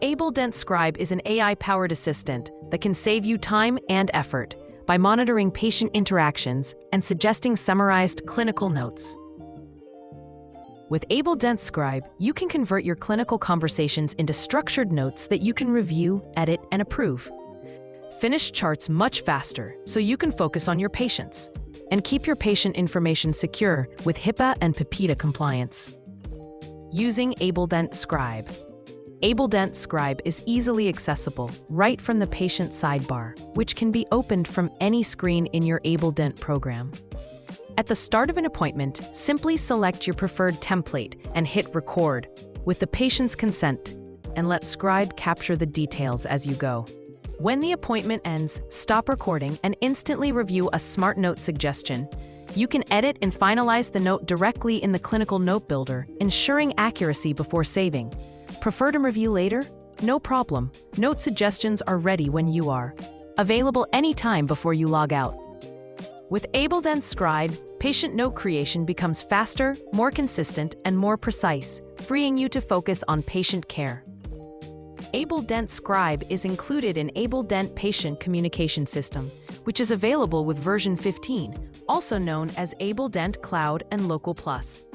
ABELDent Scribe is an AI-powered assistant that can save you time and effort by monitoring patient interactions and suggesting summarized clinical notes. With ABELDent Scribe, you can convert your clinical conversations into structured notes that you can review, edit, and approve. Finish charts much faster so you can focus on your patients, and keep your patient information secure with HIPAA and PIPEDA compliance. Using ABELDent Scribe. ABELDent Scribe is easily accessible right from the patient sidebar, which can be opened from any screen in your ABELDent program. At the start of an appointment, simply select your preferred template and hit record with the patient's consent, and let Scribe capture the details as you go. When the appointment ends, stop recording and instantly review a Smart Note suggestion. You can edit and finalize the note directly in the Clinical Note Builder, ensuring accuracy before saving. Prefer to review later? No problem. Note suggestions are ready when you are. Available anytime before you log out. With ABELDent Scribe, patient note creation becomes faster, more consistent, and more precise, freeing you to focus on patient care. ABELDent Scribe is included in ABELDent Patient Communication System, which is available with version 15, also known as ABELDent Cloud and Local Plus.